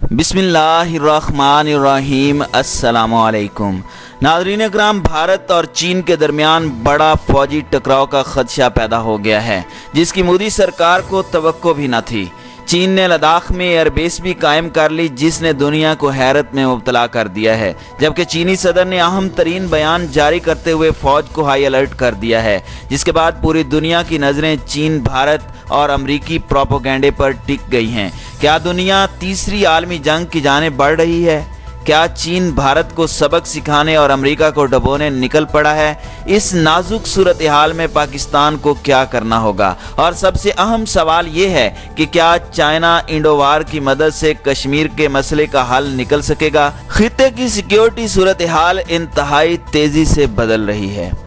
बिस्मिल्लाहिर्रहमानिर्रहीम। अस्सलामुअलैकुम नाज़रीन इकराम, भारत और चीन के दरमियान बड़ा फौजी टकराव का खदशा पैदा हो गया है, जिसकी मोदी सरकार को तवक्को भी न थी। चीन ने लद्दाख में एयरबेस भी कायम कर ली, जिसने दुनिया को हैरत में मुब्तला कर दिया है। जबकि चीनी सदर ने अहम तरीन बयान जारी करते हुए फौज को हाई अलर्ट कर दिया है, जिसके बाद पूरी दुनिया की नज़रें चीन, भारत और अमरीकी प्रोपोगेंडे पर टिक गई हैं। क्या दुनिया तीसरी आलमी जंग की जानिब बढ़ रही है? क्या चीन भारत को सबक सिखाने और अमेरिका को डबोने निकल पड़ा है? इस नाजुक सूरत हाल में पाकिस्तान को क्या करना होगा? और सबसे अहम सवाल ये है कि क्या चाइना इंडो वार की मदद से कश्मीर के मसले का हल निकल सकेगा? खित्ते की सिक्योरिटी सूरत हाल इंतहाई तेजी से बदल रही है।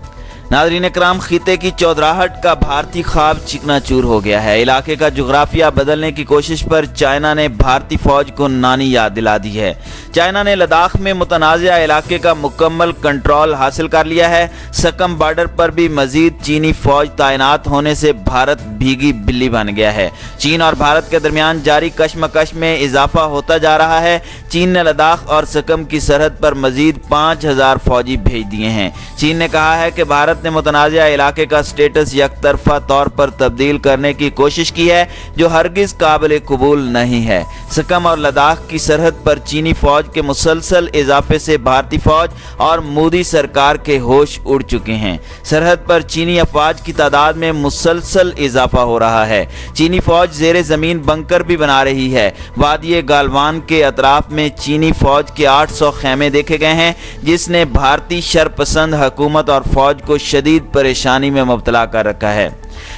नाज़रीन इकराम, खित्ते की चौधराहट का भारतीय ख्वाब चिकनाचूर हो गया है। इलाके का जुग्राफिया बदलने की कोशिश पर चाइना ने भारतीय फौज को नानी याद दिला दी है। चाइना ने लद्दाख में मुतनाज़ा इलाके का मुकम्मल कंट्रोल हासिल कर लिया है। सकम बॉर्डर पर भी मजीद चीनी फौज तैनात होने से भारत भीगी बिल्ली बन गया है। चीन और भारत के दरमियान जारी कशमकश में इजाफा होता जा रहा है। चीन ने लद्दाख और सकम की सरहद पर मजीद 5000 फौजी भेज दिए हैं। चीन ने कहा है कि भारत ने मुतनाज़ा इलाके का स्टेटस यकतरफा तौर पर तब्दील करने की कोशिश की है, जो हरगिज काबिल कबूल नहीं है। सकम और लद्दाख की सरहद पर चीनी फौज के मुसलसल इजाफे से भारतीय फौज और मोदी सरकार के होश उड़ चुके हैं। सरहद पर चीनी अफवाज की तादाद में मुसलसल इजाफा हो रहा है। चीनी फौज जेर जमीन बंकर भी बना रही है। वादी गालवान के अतराफ में चीनी फौज के 800 खेमे देखे गए हैं, जिसने भारतीय शरपसंद हुकूमत और फौज को शदीद परेशानी में मुब्तला कर रखा है।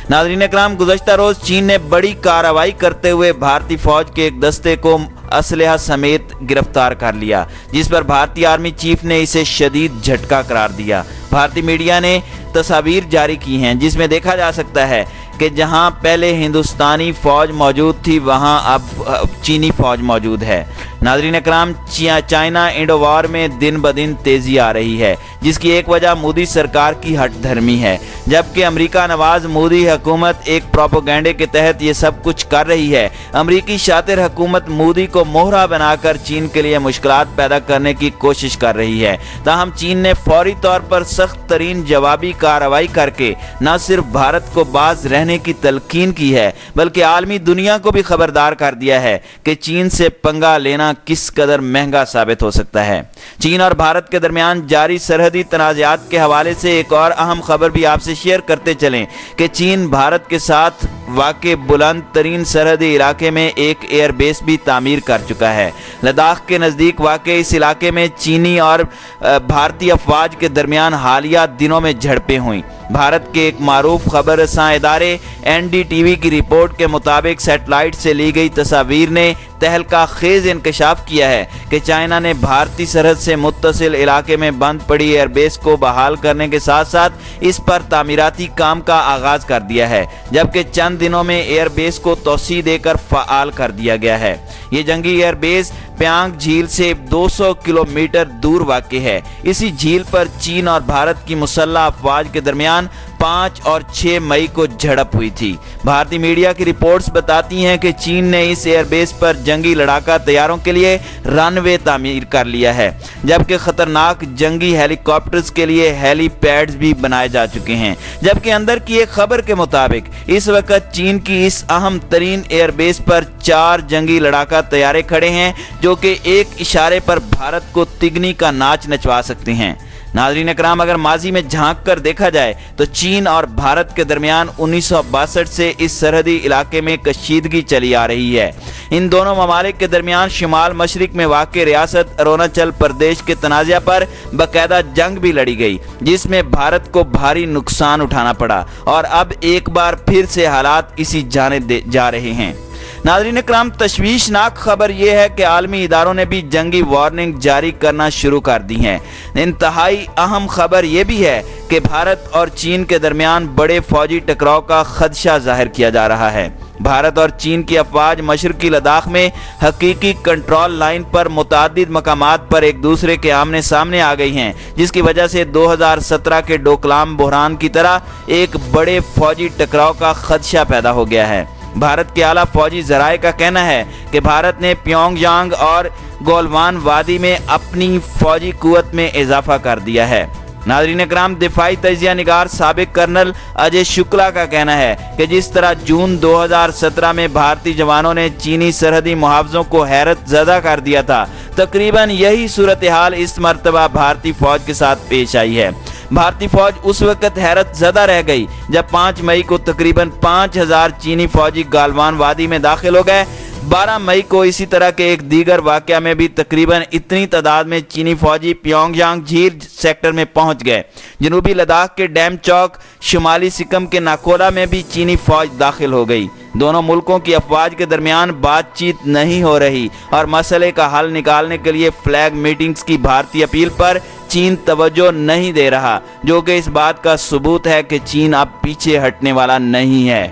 नाज़रीन इकराम, गुज़श्ता रोज चीन ने बड़ी कार्रवाई करते हुए भारतीय फौज के एक दस्ते को असलहा समेत गिरफ्तार कर लिया, जिस पर भारतीय आर्मी चीफ ने इसे शदीद झटका करार दिया। भारतीय मीडिया ने तस्वीर जारी की हैं, जिसमें देखा जा सकता है कि जहां पहले हिंदुस्तानी फौज मौजूद थी, वहां अब चीनी फौज मौजूद है। नाज़रीन इकराम, चाइना इंडो वार में दिन ब दिन तेजी आ रही है, जिसकी एक वजह मोदी सरकार की हट धर्मी है। जबकि अमेरिका नवाज मोदी हुकूमत एक प्रोपोगेंडे के तहत ये सब कुछ कर रही है। अमेरिकी शातिर हुकूमत मोदी को मोहरा बनाकर चीन के लिए मुश्किलात पैदा करने की कोशिश कर रही है। ताहम चीन ने फौरी तौर पर सख्त तरीन जवाबी कार्रवाई करके न सिर्फ भारत को बाज रहने की तलकीन की है, बल्कि आलमी दुनिया को भी खबरदार कर दिया है कि चीन से पंगा लेना किस कदर महंगा साबित हो सकता है। चीन और भारत के दरमियान जारी सरहदी तनाज़ात के हवाले से एक और अहम खबर भी आपसे शेयर करते चलें कि चीन भारत के साथ वाक़े बुलंद तरीन सरहदी इलाके में एक एयरबेस भी तामीर कर चुका है। लद्दाख के नज़दीक वाक़े इस इलाके में चीनी और भारतीय अफवाज के दरमियान हालिया दिनों में झड़पें हुई। भारत के एक मारूफ खबर रसां इदारे NDTV की रिपोर्ट के मुताबिक सेटेलाइट से ली गई तस्वीर ने तहलका खेज इंकशाफ किया है कि चाइना ने भारतीय सरहद से मुत्तसिल इलाके में बंद पड़ी एयरबेस को बहाल करने के साथ साथ इस पर तामीराती काम का आगाज कर दिया है, जबकि चंद दिनों में एयरबेस को तोसी देकर फ़आल कर दिया गया है। ये जंगी एयरबेस प्यांग झील से 200 किलोमीटर दूर वाक़ई है। इसी झील पर चीन और भारत की मुसल्लह अफवाज के दरमियान 5 और 6 मई को झड़प हुई थी। भारतीय मीडिया की रिपोर्ट्स बताती हैं कि चीन ने इस एयरबेस पर जंगी लड़ाका तैयारों के लिए रनवे तामीर कर लिया है, जबकि खतरनाक जंगी हेलीकॉप्टर्स के लिए हेलीपैड्स भी बनाए जा चुके हैं। जबकि अंदर की एक खबर के मुताबिक इस वक्त चीन की इस अहम तरीन एयरबेस पर 4 जंगी लड़ाका तैयारे खड़े हैं, जो कि एक इशारे पर भारत को तिगनी का नाच नचवा सकते हैं। नाज़रीन इकराम, अगर माजी में झांक कर देखा जाए तो चीन और भारत के दरमियान 1962 से इस सरहदी इलाके में कशीदगी चली आ रही है। इन दोनों ममालिक के दरमियान शिमाल मशरिक में वाक़ई रियासत अरुणाचल प्रदेश के तनाज़ा पर बाकायदा जंग भी लड़ी गई, जिसमें भारत को भारी नुकसान उठाना पड़ा और अब एक बार फिर से हालात इसी जाने जा रहे हैं। नाज़रीन इकराम, तशवीशनाक खबर यह है कि आलमी इदारों ने भी जंगी वार्निंग जारी करना शुरू कर दी है। इंतहाई अहम खबर यह भी है कि भारत और चीन के दरमियान बड़े फौजी टकराव का खदशा जाहिर किया जा रहा है। भारत और चीन की अफवाज मशरकी लद्दाख में हकीकी कंट्रोल लाइन पर मुतादिद मकामात पर एक दूसरे के आमने सामने आ गई हैं, जिसकी वजह से 2017 के डोकलाम बहरान की तरह एक बड़े फौजी टकराव का खदशा पैदा हो गया है। भारत के आला फौजी जराए का कहना है कि भारत ने प्योंगयांग और गोलवान वादी में अपनी फौजी कुव्वत में इजाफा कर दिया है। नाज़रीन इकराम, दिफाई तजिया निगार साबिक कर्नल अजय शुक्ला का कहना है कि जिस तरह जून 2017 में भारतीय जवानों ने चीनी सरहदी मुहावजों को हैरत ज़दा कर दिया था, तकरीबन यही सूरत हाल इस मर्तबा भारतीय फौज के साथ पेश आई है। भारतीय फौज उस वक्त हैरत ज़दा रह गई जब 5 मई को तकरीबन 5000 चीनी फौजी गालवान वादी में दाखिल हो गए। 12 मई को इसी तरह के एक दीगर वाक़या में भी तकरीबन इतनी तादाद में चीनी फौजी प्योंगयांग झील सेक्टर में पहुंच गए। जनूबी लद्दाख के डैम चौक, शुमाली सिक्किम के नाकोला में भी चीनी फौज दाखिल हो गई। दोनों मुल्कों की अफवाज के दरमियान बातचीत नहीं हो रही और मसले का हल निकालने के लिए फ्लैग मीटिंग्स की भारतीय अपील पर चीन तवज्जो नहीं दे रहा, जो कि इस बात का सबूत है कि चीन अब पीछे हटने वाला नहीं है।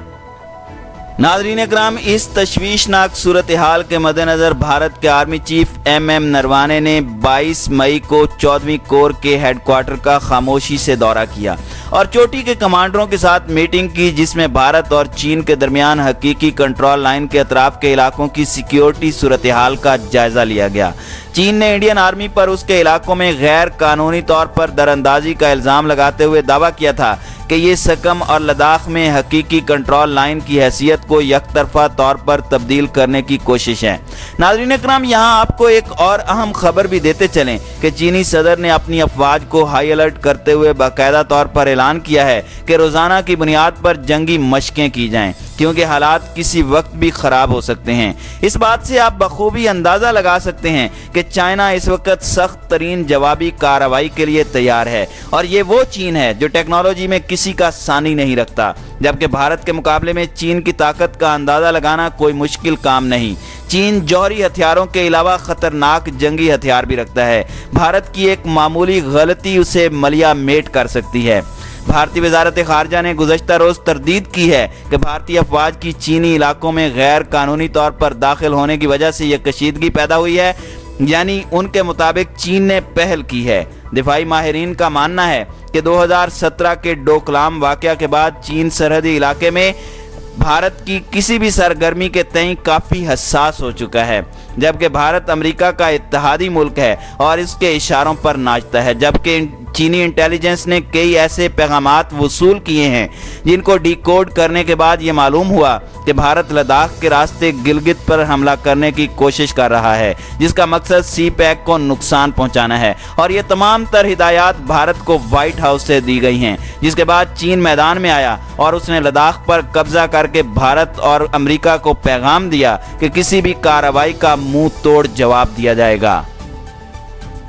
नाज़रीन इकराम, इस तशवीशनाक सूरत हाल के मद्देनज़र भारत के आर्मी चीफ MM नरवाने ने 22 मई को 14वीं कोर के हेडक्वार्टर का खामोशी से दौरा किया और चोटी के कमांडरों के साथ मीटिंग की, जिसमें भारत और चीन के दरमियान हकीकी कंट्रोल लाइन के अतराफ के इलाकों की सिक्योरिटी सूरत हाल का जायजा लिया गया। चीन ने इंडियन आर्मी पर उसके इलाकों में गैर कानूनी तौर पर दरअंदाजी का इल्ज़ाम लगाते हुए दावा किया था कि ये सिक्किम और लद्दाख में हकीकी कंट्रोल लाइन की हैसियत को यकतरफा तौर पर तब्दील करने की कोशिश है। नाज़रीन इकराम, यहाँ आपको एक और अहम खबर भी देते चलें कि चीनी सदर ने अपनी अफवाज को हाई अलर्ट करते हुए बाकायदा तौर पर ऐलान किया है कि रोज़ाना की बुनियाद पर जंगी मशकें की जाएं, क्योंकि हालात किसी वक्त भी ख़राब हो सकते हैं। इस बात से आप बखूबी अंदाज़ा लगा सकते हैं कि चाइना इस वक्त सख्त तरीन जवाबी कार्रवाई के लिए तैयार है और ये वो चीन है जो टेक्नोलॉजी में किसी का सानी नहीं रखता, जबकि भारत के मुकाबले में चीन की ताकत का अंदाज़ा लगाना कोई मुश्किल काम नहीं। चीन जौहरी हथियारों के अलावा खतरनाक जंगी हथियार भी रखता है। भारत की एक मामूली गलती उसे मलिया मेट कर सकती है। भारतीय वजारत खारजा ने गुज़श्ता रोज़ तरदीद की है कि भारतीय अफवाज की चीनी इलाकों में गैर कानूनी तौर पर दाखिल होने की वजह से यह कशीदगी पैदा हुई है, यानी उनके मुताबिक चीन ने पहल की है। दिफाई माहिरीन का मानना है कि 2017 के डोकलाम वाक़या के बाद चीन सरहदी इलाके में भारत की किसी भी सरगर्मी के तय काफ़ी हसास हो चुका है, जबकि भारत अमेरिका का इत्तेहादी मुल्क है और इसके इशारों पर नाचता है। जबकि चीनी इंटेलिजेंस ने कई ऐसे पैगामात वसूल किए हैं जिनको डिकोड करने के बाद ये मालूम हुआ कि भारत लद्दाख के रास्ते गिलगित पर हमला करने की कोशिश कर रहा है, जिसका मकसद CPEC को नुकसान पहुंचाना है। और ये तमाम तर हिदायत भारत को व्हाइट हाउस से दी गई हैं, जिसके बाद चीन मैदान में आया और उसने लद्दाख पर कब्जा करके भारत और अमेरिका को पैगाम दिया कि किसी भी कार्रवाई का मुंह तोड़ जवाब दिया जाएगा।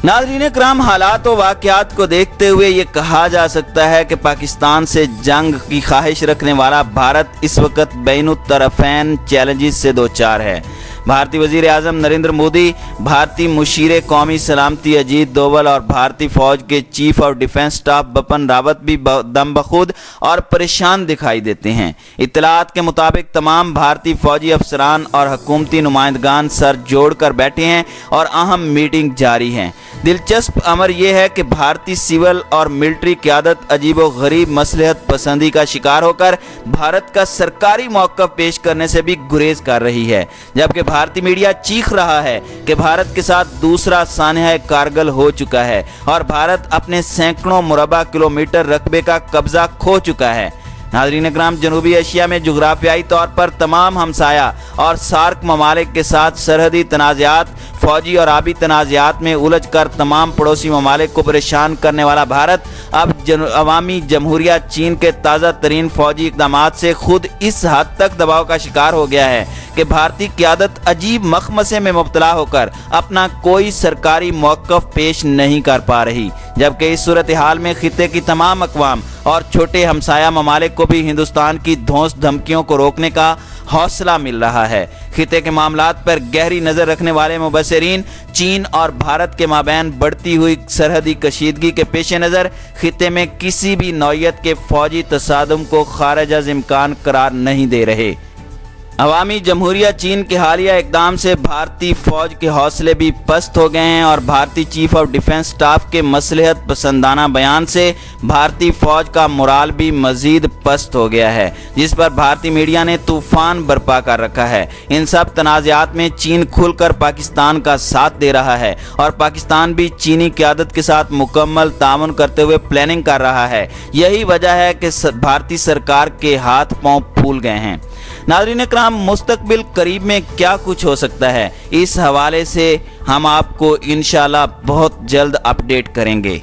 नाज़रीन इकराम, हालात और वाक़यात को देखते हुए ये कहा जा सकता है कि पाकिस्तान से जंग की ख्वाहिश रखने वाला भारत इस वक्त बैनुत-तरफ़ैन चैलेंजेस से दो चार है। भारतीय वज़ीर आज़म नरेंद्र मोदी, भारतीय मुशीर कौमी सलामती अजीत डोवल और भारतीय फ़ौज के chief of defence staff Bipin Rawat भी दम बखुद और परेशान दिखाई देते हैं। इत्तलात के मुताबिक तमाम भारतीय फ़ौजी अफसरान और हुकूमती नुमाइंदगान सर जोड़ कर बैठे हैं और अहम मीटिंग जारी है। दिलचस्प अमर यह है कि भारतीय सिविल और मिलिट्री क़यादत अजीबो गरीब मसलहत पसंदी का शिकार होकर भारत का सरकारी मौक़िफ़ पेश करने से भी गुरेज कर रही है, जबकि भारतीय मीडिया चीख रहा है कि भारत के साथ दूसरा सानहा कारगिल हो चुका है और भारत अपने सैकड़ों मुरबा किलोमीटर रकबे का कब्जा खो चुका है। नाज़रीन इकराम, जनूबी एशिया में जुग्राफियाई तौर पर तमाम हमसाया और सार्क ममालिक के साथ सरहदी तनाज़ात, फौजी और आबी तनाज़ात में उलझ कर तमाम पड़ोसी ममालिक को परेशान करने वाला भारत अब अवामी जमहूरिया चीन के ताज़ा तरीन फौजी इक़दामात से खुद इस हद तक दबाव का शिकार हो गया है कि भारतीय क़यादत अजीब मखमसे में मुब्तला होकर अपना कोई सरकारी मौक़िफ़ पेश नहीं कर पा रही, जबकि इस सूरत हाल में खिते की तमाम अक़वाम और छोटे हमसाया ममालिक को भी हिंदुस्तान की धौंस धमकियों को रोकने का हौसला मिल रहा है। खिते के मामलात पर गहरी नज़र रखने वाले मुबस्सिरीन चीन और भारत के माबैन बढ़ती हुई सरहदी कशीदगी के पेश नज़र खिते में किसी भी नौयत के फौजी तसादुम को खारिज अज़ इम्कान करार नहीं दे रहे। अवामी जमहूरिया चीन के हालिया इकदाम से भारतीय फौज के हौसले भी पस्त हो गए हैं और भारतीय चीफ ऑफ डिफेंस स्टाफ के मसलहत पसंदाना बयान से भारतीय फौज का मोराल भी मजीद पस्त हो गया है, जिस पर भारतीय मीडिया ने तूफान बर्पा कर रखा है। इन सब तनाज़ात में चीन खुलकर पाकिस्तान का साथ दे रहा है और पाकिस्तान भी चीनी क़यादत के साथ मुकम्मल ताउन करते हुए प्लानिंग कर रहा है। यही वजह है कि भारतीय सरकार के हाथ पांव फूल गए हैं। नाज़रीन इकराम, मुस्तकबिल करीब में क्या कुछ हो सकता है, इस हवाले से हम आपको इंशाल्लाह बहुत जल्द अपडेट करेंगे।